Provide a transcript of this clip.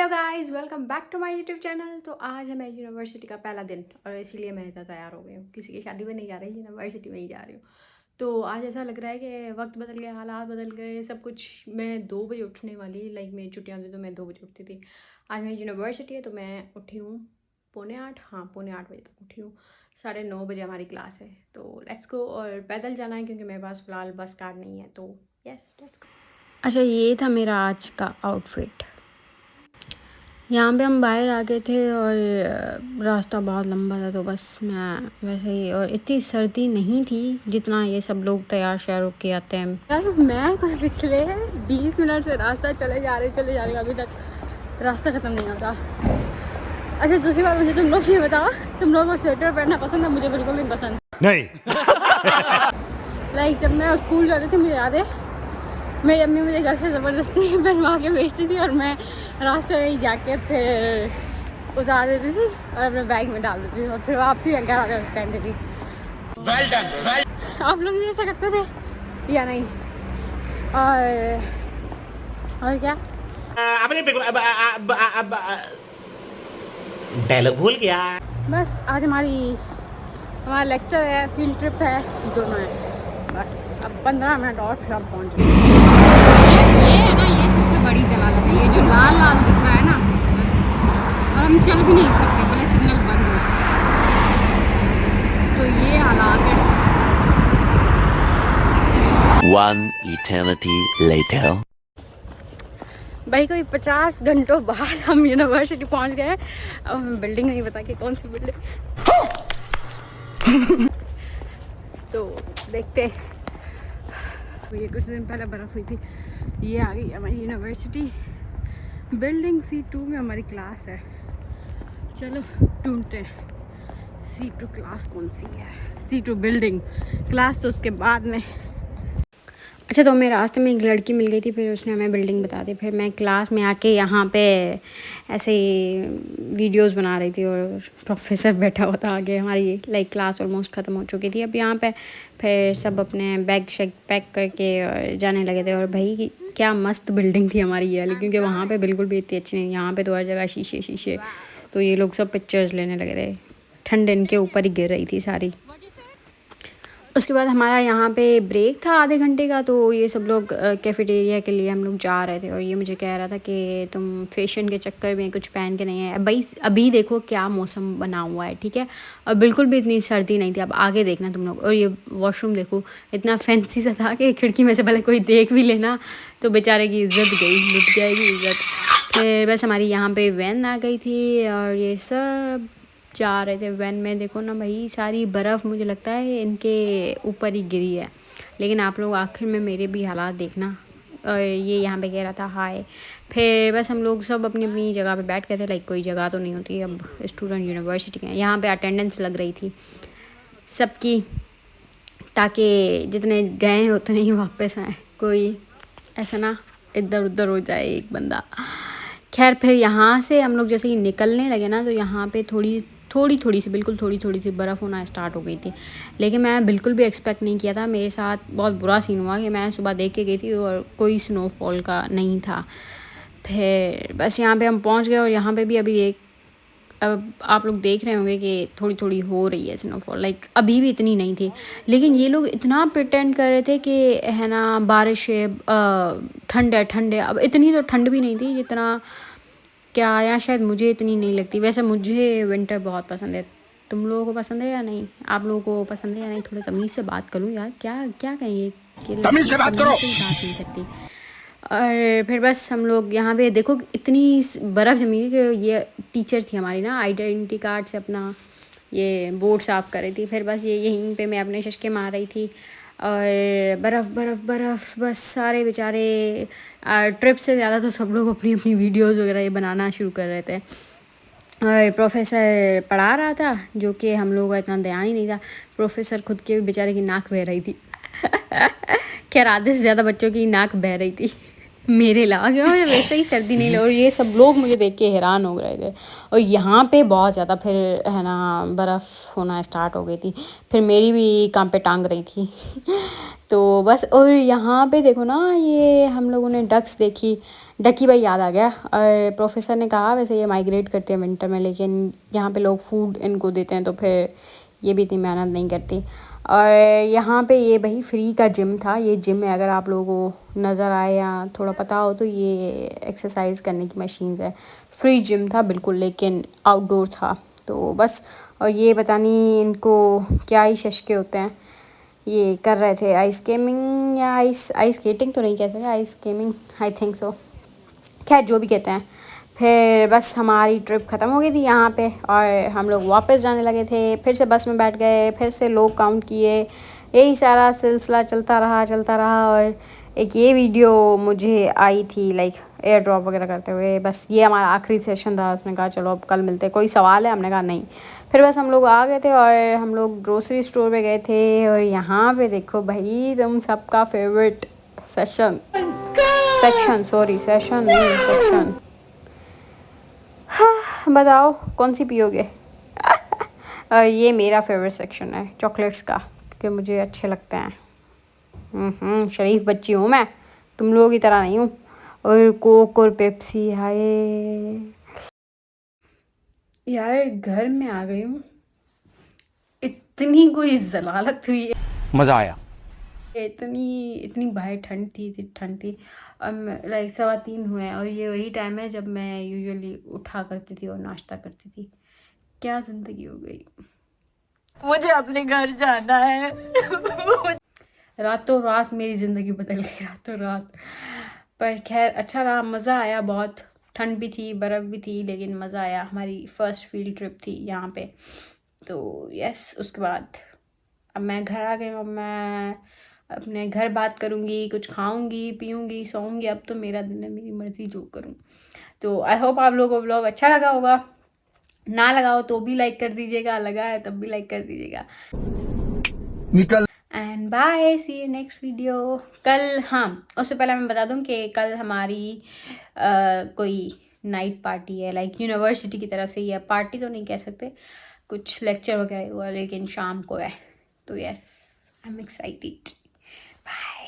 Hello guys, welcome back to my YouTube channel. तो आज है मेरी यूनिवर्सिटी का पहला दिन और इसीलिए मैं इतना तैयार हो गई हूँ। किसी की शादी में नहीं जा रही, यूनिवर्सिटी में ही जा रही हूँ। तो आज ऐसा लग रहा है कि वक्त बदल गया, हालात बदल गए, सब कुछ। मैं 2 बजे उठने वाली, लाइक मेरी छुट्टियाँ होती तो मैं 2 बजे उठती थी। आज मेरी यूनिवर्सिटी है तो मैं उठी हूँ पौने 8, हाँ पौने 8 बजे तक उठी हूँ। 9:30 बजे हमारी क्लास है तो लेट्स गो। और पैदल जाना है क्योंकि मेरे पास फ़िलहाल बस कार्ड नहीं है, तो यस लेट्स गो। अच्छा, ये था मेरा आज का आउटफिट। यहाँ पे हम बाहर आ गए थे और रास्ता बहुत लंबा था तो बस मैं वैसे ही, और इतनी सर्दी नहीं थी जितना ये सब लोग तैयार श्यार होके आते हैं। यार मैं पिछले 20 मिनट से रास्ता चले जा रहे अभी तक रास्ता ख़त्म नहीं हो रहा। अच्छा, दूसरी बात मुझे तुम लोग ये बताओ, तुम लोगों को स्वेटर पहनना पसंद है? मुझे बिल्कुल नहीं पसंद नहीं। लाइक जब मैं स्कूल जाती थी मुझे याद है मेरी अम्मी मुझे घर से ज़बरदस्ती पहनवा के भेजती थी और मैं रास्ते में ही जाके फिर उतार देती थी और अपने बैग में डाल देती थी और फिर वापसी घर आकर पहनती थी। well done, well... आप लोग भी ऐसा करते थे या नहीं? और क्या आपने डायलॉग भूल गया। बस आज हमारा लेक्चर है, फील्ड ट्रिप है, दोनों है। बस अब 15 मिनट और फिर हम पहुँच गए। ये है ना, ये सबसे बड़ी जलालत है, ये जो लाल लाल दिख रहा है ना, बस। और हम चल भी नहीं सकते, पहले सिग्नल बंद हो, तो ये हालात है। One eternity later. भाई कोई 50 घंटों बाद हम यूनिवर्सिटी पहुंच गए। अब हमें बिल्डिंग नहीं पता कि कौन सी बिल्डिंग। तो देखते हैं। ये कुछ दिन पहले बर्फ़ हुई थी। ये आ गई हमारी यूनिवर्सिटी बिल्डिंग। C2 में हमारी क्लास है। चलो ढूंढते हैं C2 क्लास कौन सी है। C2 बिल्डिंग, क्लास तो उसके बाद में। अच्छा, तो मेरे रास्ते में एक लड़की मिल गई थी, फिर उसने हमें बिल्डिंग बता दी। फिर मैं क्लास में आके यहाँ पे ऐसे ही वीडियोस बना रही थी और प्रोफेसर बैठा हुआ था आगे। हमारी लाइक क्लास ऑलमोस्ट ख़त्म हो चुकी थी। अब यहाँ पे फिर सब अपने बैग शैग पैक करके और जाने लगे थे। और भाई क्या मस्त बिल्डिंग थी हमारी ये वाली, क्योंकि वहाँ पर बिल्कुल भी इतनी अच्छी नहीं। यहाँ पर तो हर जगह शीशे शीशे, तो ये लोग सब पिक्चर्स लेने लगे थे। ठंड इनके ऊपर ही गिर रही थी सारी। उसके बाद हमारा यहाँ पे ब्रेक था आधे घंटे का, तो ये सब लोग कैफ़ेटेरिया के लिए हम लोग जा रहे थे। और ये मुझे कह रहा था कि तुम फैशन के चक्कर में कुछ पहन के नहीं है। भाई अभी देखो क्या मौसम बना हुआ है, ठीक है, और बिल्कुल भी इतनी सर्दी नहीं थी। अब आगे देखना तुम लोग। और ये वॉशरूम देखो, इतना फैंसी सा था कि खिड़की में से भले कोई देख भी लेना तो बेचारे की इज़्ज़त गई, लुट जाएगी इज़्ज़त। फिर बस हमारी यहाँ पे वैन आ गई थी और ये सब जा रहे थे वैन में। देखो ना भाई, सारी बर्फ़ मुझे लगता है इनके ऊपर ही गिरी है। लेकिन आप लोग आखिर में मेरे भी हालात देखना। और ये यहाँ पे कह रहा था हाय। फिर बस हम लोग सब अपनी अपनी जगह पे बैठ गए थे। लाइक कोई जगह तो नहीं होती, अब स्टूडेंट यूनिवर्सिटी के यहाँ पे अटेंडेंस लग रही थी सबकी, ताकि जितने गए हैं उतने ही वापस आए, कोई ऐसा ना इधर उधर हो जाए एक बंदा। खैर फिर यहाँ से हम लोग जैसे ही निकलने लगे ना, तो यहाँ पे थोड़ी सी बिल्कुल थोड़ी सी बर्फ़ होना स्टार्ट हो गई थी। लेकिन मैं बिल्कुल भी एक्सपेक्ट नहीं किया था। मेरे साथ बहुत बुरा सीन हुआ कि मैं सुबह देख के गई थी और कोई स्नोफॉल का नहीं था। फिर बस यहाँ पे हम पहुँच गए और यहाँ पे भी अभी अब आप लोग देख रहे होंगे कि थोड़ी थोड़ी हो रही है स्नोफॉल। लाइक अभी भी इतनी नहीं थी, लेकिन ये लोग इतना प्रिटेंड कर रहे थे कि है ना बारिश है, ठंड है। अब इतनी तो ठंड भी नहीं थी जितना क्या, या शायद मुझे इतनी नहीं लगती। वैसे मुझे विंटर बहुत पसंद है। तुम लोगों को पसंद है या नहीं? आप लोगों को पसंद है या नहीं? थोड़ी तमीज़ से बात करूँ यार, क्या क्या कहेंगे कि तमीज से बात करो। तमीज़ से ही बात नहीं करती। और फिर बस हम लोग यहाँ पे देखो इतनी बर्फ़ जमी थी कि ये टीचर थी हमारी ना, आइडेंटिटी कार्ड से अपना ये बोर्ड साफ़ कर रही थी। फिर बस ये यहीं पे मैं अपने शशके मार रही थी और बर्फ़ बस सारे बेचारे ट्रिप से ज़्यादा तो सब लोग अपनी अपनी वीडियोस वगैरह ये बनाना शुरू कर रहे थे। और प्रोफेसर पढ़ा रहा था, जो कि हम लोगों का इतना ध्यान ही नहीं था। प्रोफेसर खुद के भी बेचारे की नाक बह रही थी। खैर आधे से ज़्यादा बच्चों की नाक बह रही थी। मेरे लगा गया मुझे वैसे ही सर्दी नहीं लग। और ये सब लोग मुझे देख के हैरान हो रहे थे। और यहाँ पे बहुत ज़्यादा फिर है ना बर्फ़ होना स्टार्ट हो गई थी। फिर मेरी भी काम पे टांग रही थी तो बस। और यहाँ पे देखो ना, ये हम लोगों ने डक्स देखी। डकी भाई याद आ गया। और प्रोफेसर ने कहा वैसे ये माइग्रेट करते हैं विंटर में, लेकिन यहाँ पे लोग फूड इनको देते हैं तो फिर ये भी इतनी मेहनत नहीं करती। और यहाँ पे ये भाई फ्री का जिम था। ये जिम है, अगर आप लोगों को नज़र आए या थोड़ा पता हो तो ये एक्सरसाइज करने की मशीन्स है। फ्री जिम था बिल्कुल, लेकिन आउटडोर था तो बस। और ये पता नहीं इनको क्या ही शशके होते हैं, ये कर रहे थे आइस स्केटिंग या आइस स्केटिंग तो नहीं कह सकते, ice skating I think so. खैर जो भी कहते हैं। फिर बस हमारी ट्रिप ख़त्म हो गई थी यहाँ पे और हम लोग वापस जाने लगे थे। फिर से बस में बैठ गए, फिर से लोग काउंट किए, यही सारा सिलसिला चलता रहा। और एक ये वीडियो मुझे आई थी लाइक एयर ड्रॉप वगैरह करते हुए। बस ये हमारा आखिरी सेशन था। उसने कहा चलो अब कल मिलते, कोई सवाल है? हमने कहा नहीं। फिर बस हम लोग आ गए थे और हम लोग ग्रोसरी स्टोर पे गए थे। और यहाँ पे देखो भाई, तुम सबका फेवरेट सेशन बताओ कौन सी पियोगे? ये मेरा फेवरेट सेक्शन है चॉकलेट्स का, क्योंकि मुझे अच्छे लगते हैं। शरीफ बच्ची हूँ मैं, तुम लोगों की तरह नहीं हूँ। और कोक और पेप्सी, हाय यार घर में आ गई हूँ। इतनी कोई जलालत हुई है, मजा आया। इतनी बाहर ठंड थी। और लाइक 3:15 हुए हैं और ये वही टाइम है जब मैं यूजुअली उठा करती थी और नाश्ता करती थी। क्या ज़िंदगी हो गई। मुझे अपने घर जाना है। रातों रात मेरी ज़िंदगी बदल गई, रातों रात। पर खैर अच्छा रहा, मज़ा आया बहुत। ठंड भी थी, बर्फ़ भी थी, लेकिन मज़ा आया। हमारी फ़र्स्ट फील्ड ट्रिप थी यहाँ पे तो यस। उसके बाद अब मैं घर आ गई हूँ। मैं अपने घर बात करूँगी, कुछ खाऊँगी, पीऊँगी, सोऊंगी। अब तो मेरा दिन है, मेरी मर्ज़ी जो करूँ। तो आई होप आप लोगों को व्लॉग अच्छा लगा होगा। ना लगा हो तो भी लाइक कर दीजिएगा, लगा है तब भी लाइक कर दीजिएगा। निकल and bye, see you next video. कल, हाँ उससे पहले मैं बता दूं कि कल हमारी कोई नाइट पार्टी है, लाइक यूनिवर्सिटी की तरफ से ही है। पार्टी तो नहीं कह सकते, कुछ लेक्चर वगैरह हुआ, लेकिन शाम को है। तो yes, I am excited. Bye.